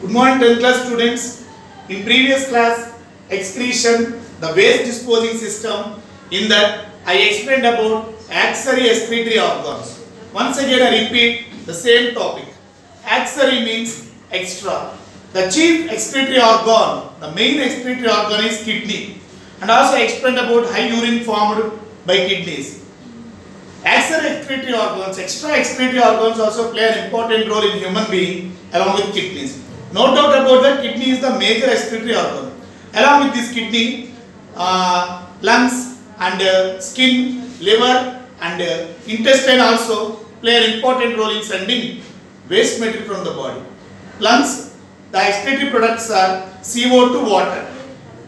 Good morning 10th class students. In previous class, excretion, the waste disposing system, in that I explained about axillary excretory organs. Once again I repeat the same topic. Axillary means extra. The chief excretory organ, the main excretory organ is kidney. And also I explained about high urine formed by kidneys. Axillary excretory organs, extra excretory organs also play an important role in human being along with kidneys. No doubt about that, kidney is the major excretory organ. Along with this kidney, lungs and skin, liver and intestine also play an important role in sending waste material from the body. Lungs, the excretory products are CO2, water.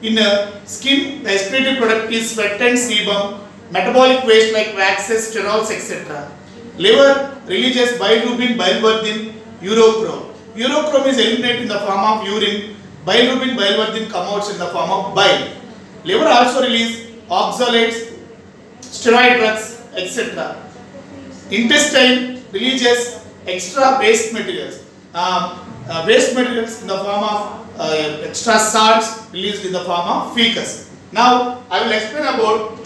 In skin, the excretory product is sweat and sebum, metabolic waste like waxes, sterols, etc. Liver releases bilirubin, biliverdin, urochrome. Urochrome is eliminated in the form of urine. Bilirubin, biliverdin come out in the form of bile. Liver also releases oxalates, steroid drugs, etc. Intestine releases extra waste materials. Waste materials in the form of extra salts released in the form of fecus. Now I will explain about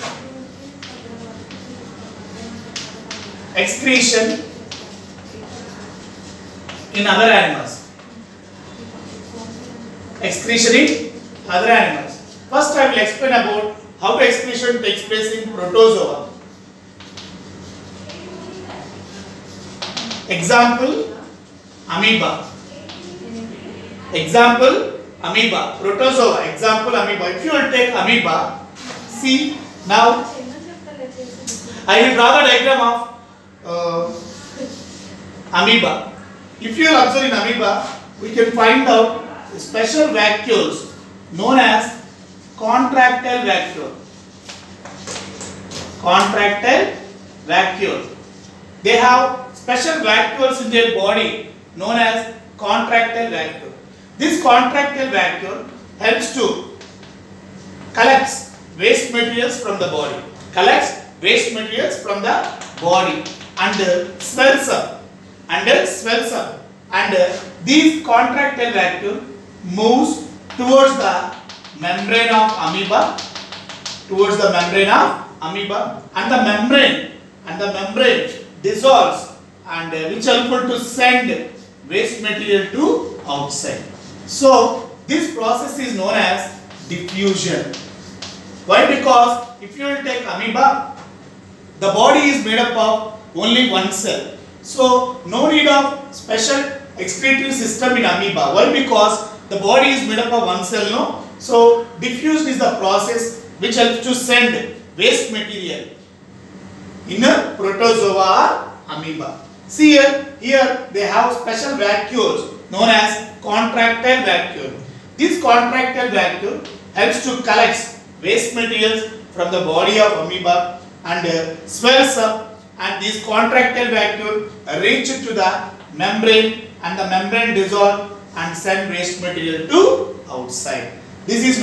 excretion in other animals. Excretion in other animals. First I will explain about how excretion takes place in protozoa. Example, amoeba. Example, amoeba. Protozoa. Example, amoeba. If you will take amoeba, see now I will draw the diagram of amoeba. If you will observe in amoeba, we can find out special vacuoles known as contractile vacuole. Contractile vacuole. They have special vacuoles in their body known as contractile vacuole. This contractile vacuole helps to collect waste materials from the body. Collects waste materials from the body and swells up. And these contractile vacuole moves towards the membrane of amoeba. And the membrane dissolves and which helpful to send waste material to outside. So this process is known as diffusion. Why? Because if you will take amoeba, the body is made up of only one cell. So no need of special excretory system in amoeba. Why? Because the body is made up of one cell, no? So diffusion is the process which helps to send waste material in a protozoa or amoeba. See here they have special vacuoles known as contractile vacuole. This contractile vacuole helps to collect waste materials from the body of amoeba and swells up, and this contractile vacuole reach to the membrane and the membrane dissolve and send waste material to outside. This is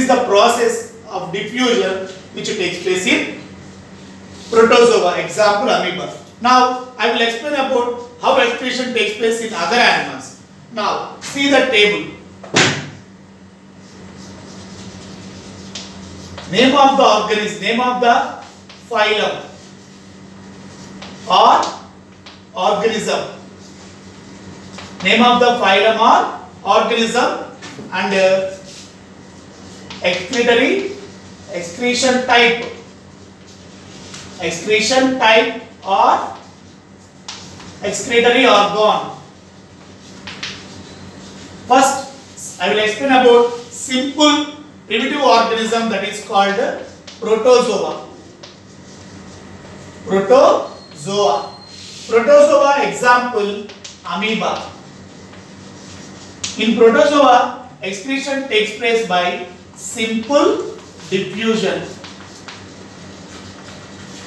the process of diffusion which takes place in protozoa. Example, amoeba. Now I will explain about how excretion takes place in other animals. Now see the table. Name of the organism, name of the phylum or organism. Name of the phylum or organism and excretion type or excretory organ. First I will explain about simple primitive organism, that is called protozoa. Protozoa example, amoeba. In protozoa, excretion takes place by simple diffusion.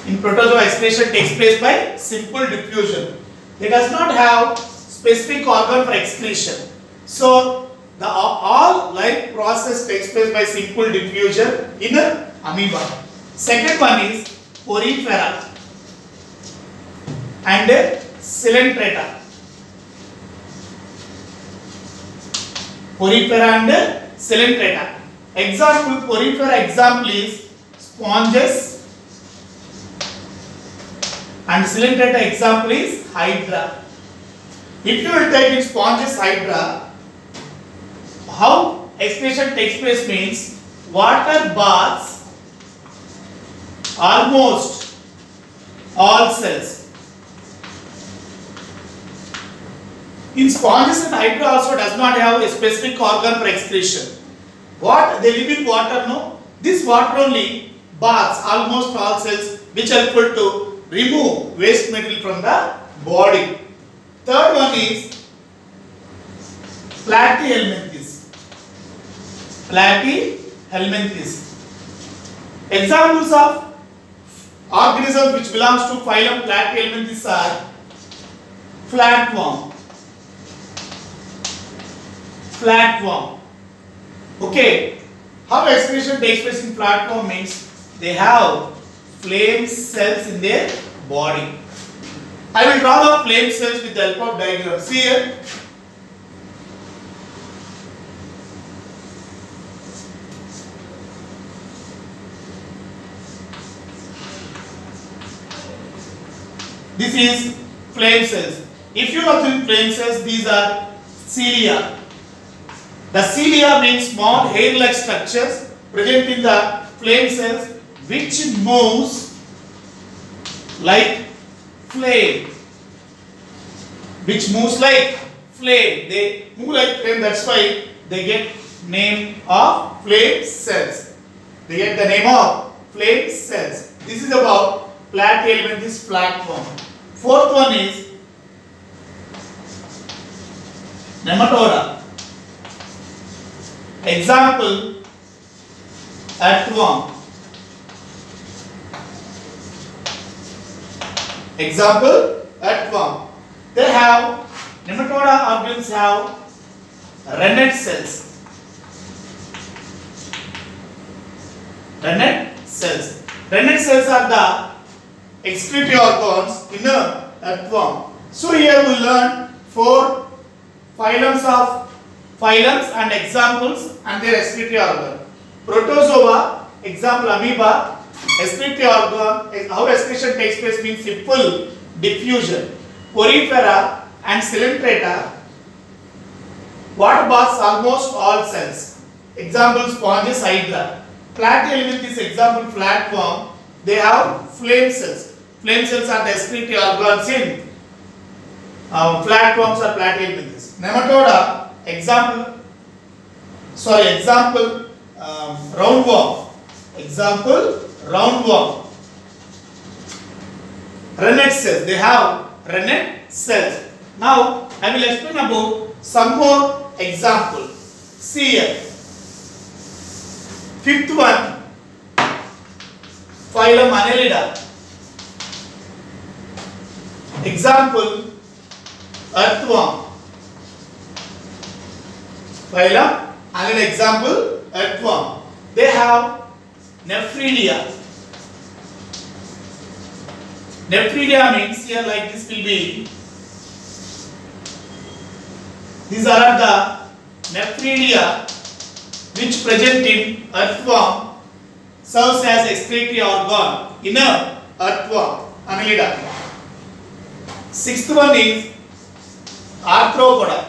In protozoa, excretion takes place by simple diffusion. It does not have specific organ for excretion. So the all life process takes place by simple diffusion in amoeba. Second one is porifera and Coelenterata. Porifera and Coelenterata. Example, Porifera example is sponges and Coelenterata example is Hydra. If you will take in sponges Hydra, how excretion takes place means water baths almost all cells. In sponges and Hydra also does not have a specific organ for excretion. What they live in water, no? This water only baths almost all cells, which are helpful to remove waste material from the body. Third one is Platyhelminthes. Platyhelminthes. Examples of organisms which belongs to phylum Platyhelminthes are flatworm. Flatworm. Okay. How excretion takes place in flatworm means they have flame cells in their body. I will draw the flame cells with the help of diagram. See here. This is flame cells. If you look at flame cells, these are cilia. The cilia means small hair-like structures present in the flame cells which moves like flame. Which moves like flame. They move like flame, that's why they get name of flame cells. They get the name of flame cells. This is about Platyhelminthes flatworm. Fourth one is Nematoda. Example, earthworm. Example, earthworm. They have, nematoda organs have rennet cells. Rennet cells. Rennet cells are the excretory organs in a earthworm. So here we learn 4 phylums and examples and their excretory organ. Protozoa, example amoeba, excretory organ, how excretion takes place means simple diffusion. Porifera and Coelenterata, water baths almost all cells. Example sponges, Hydra. Platyhelminthes, example flatworm, they have flame cells. Flame cells are the excretory organs in flatworms or Platyhelminthes. Nematoda, example roundworm. Example roundworm. Rennet cells, they have rennet cells. Now I will explain about some more example. See here. Fifth one, phylum Annelida. Example, earthworm. Phylum Annelida, example, earthworm. They have nephridia. Nephridia means here like this will be. These are the nephridia which present in earthworm, serves as excretory organ in a earthworm, Annelida. Sixth one is arthropoda.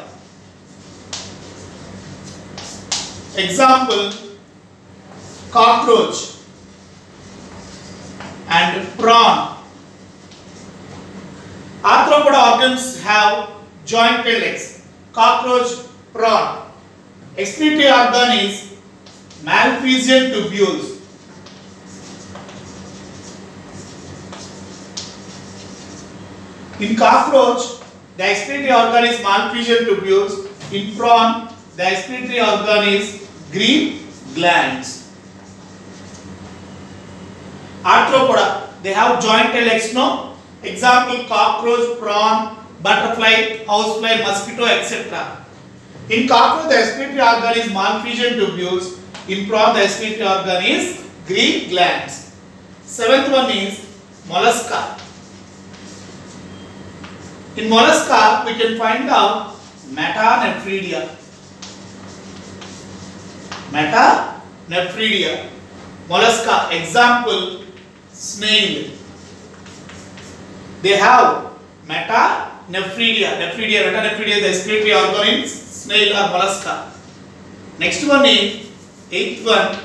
Example, cockroach and prawn. Arthropoda organs have jointed legs. Cockroach, prawn. Excretory organ is malphizian tubules. In cockroach, the excretory organ is malphizian tubules. In prawn, the excretory organ is green glands. Arthropoda, they have jointed legs, no? Example, cockroach, prawn, butterfly, housefly, mosquito, etc. In cockroach, the excretory organ is malphizian tubules. In prawn, the excretory organ is green glands. Seventh one is mollusca. In mollusca, we can find out metanephridia. Metanephridia. Mollusca, example, snail. They have metanephridia. Metanephridia is the excretory organ in snail or mollusca. Next one is, eighth one,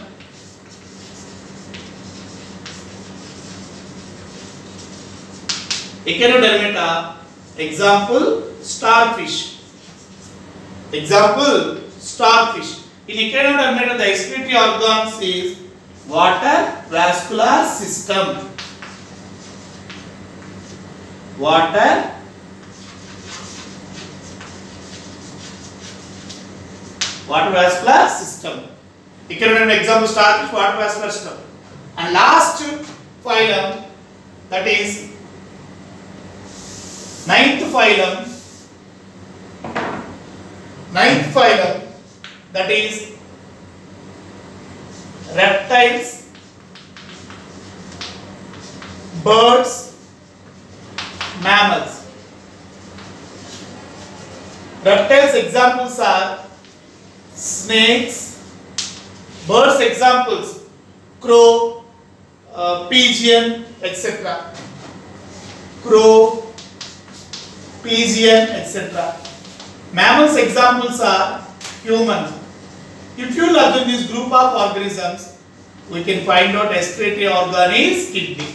Echinodermata, example, starfish. Example, starfish. In Echinodermata, the excretory organs is water vascular system. Water vascular system. Echinodermata, example, starfish, water vascular system. And last phylum, that is ninth phylum, that is reptiles, birds, mammals. Reptiles examples are snakes, birds examples crow, pigeon, etc. Crow, pigeon, etc. Mammals examples are human. If you look at this group of organisms, we can find out excretory organ is kidney.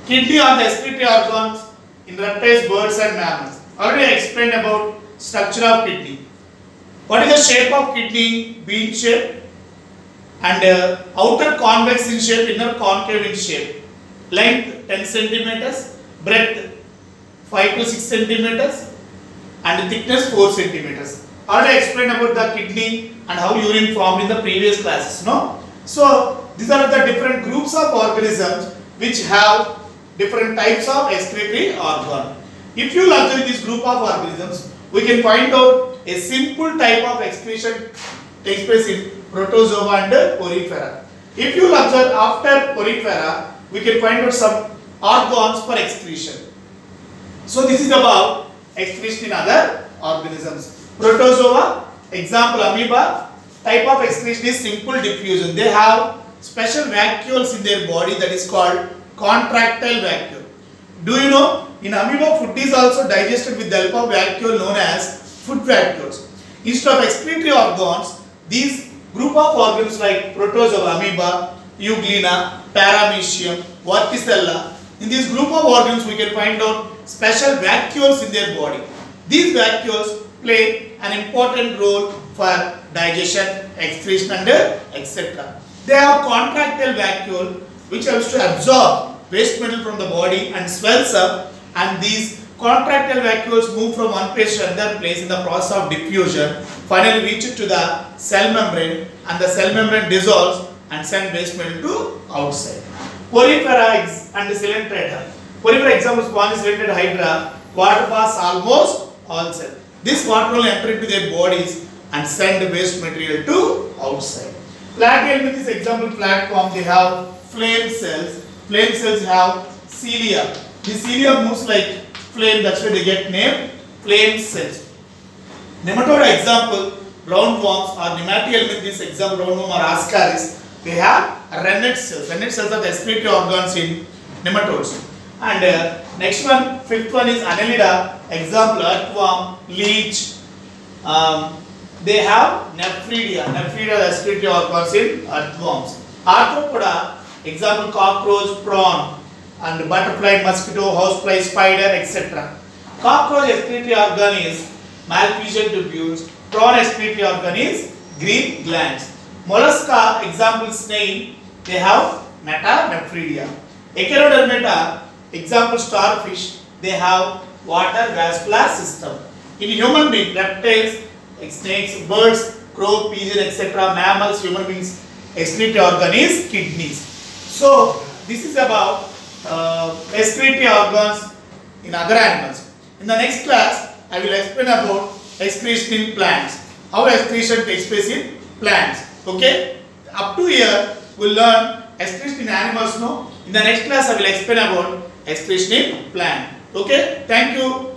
Kidney are the excretory organs in reptiles, birds and mammals. Already I explained about structure of kidney. What is the shape of kidney? Bean shape, and outer convex in shape, inner concave in shape. Length 10 centimeters, breadth 5 to 6 centimeters, and thickness 4 centimeters. Already explained about the kidney and how urine formed in the previous classes, no? So these are the different groups of organisms which have different types of excretory organ. If you look at this group of organisms, we can find out a simple type of excretion takes place in Protozoa and Porifera. If you look at after Porifera, we can find out some organs for excretion. So this is about excretion in other organisms. Protozoa, example amoeba, type of excretion is simple diffusion. They have special vacuoles in their body that is called contractile vacuole. Do you know, in amoeba food is also digested with the help of vacuole known as food vacuoles. Instead of excretory organs, these group of organs like Protozoa, amoeba, euglena, paramecium, Vorticella, in this group of organs we can find out special vacuoles in their body. These vacuoles play an important role for digestion, excretion and etc. They have contractile vacuole which helps to absorb waste material from the body and swells up, and these contractile vacuoles move from one place to another place in the process of diffusion, finally reach it to the cell membrane, and the cell membrane dissolves and send waste material to outside. Porifera and Coelenterata. Porifera example sponge related hydra, water pass almost all cells. This water will enter into their bodies and send waste material to outside. Platyhelminths example platform, they have flame cells. Flame cells have cilia. The cilia moves like flame, that's why they get named flame cells. Nematode example roundworms or Nemathelminths example roundworm or Ascaris. They have rennet cells. Rennet cells are the excretory organs in nematodes. And next one, fifth one is Annelida, example earthworm, leech. They have nephridia. Nephridia are the excretory organs in earthworms. Arthropoda, example cockroach, prawn, and butterfly, mosquito, housefly, spider, etc. Cockroach excretory organ is Malpighian tubules. Prawn excretory organ is green glands. Mollusca, example snail, they have metanephridia. Echinodermata, example starfish, they have water vascular system. In human being, reptiles, snakes, birds, crow, pigeon, etc., mammals, human beings, excretory organ is kidneys. So this is about excretory organs in other animals. In the next class, I will explain about excretion in plants. How excretion takes place in plants. Okay? Up to here, we will learn excretion in animals. No? In the next class, I will explain about excretion in plant. Okay? Thank you.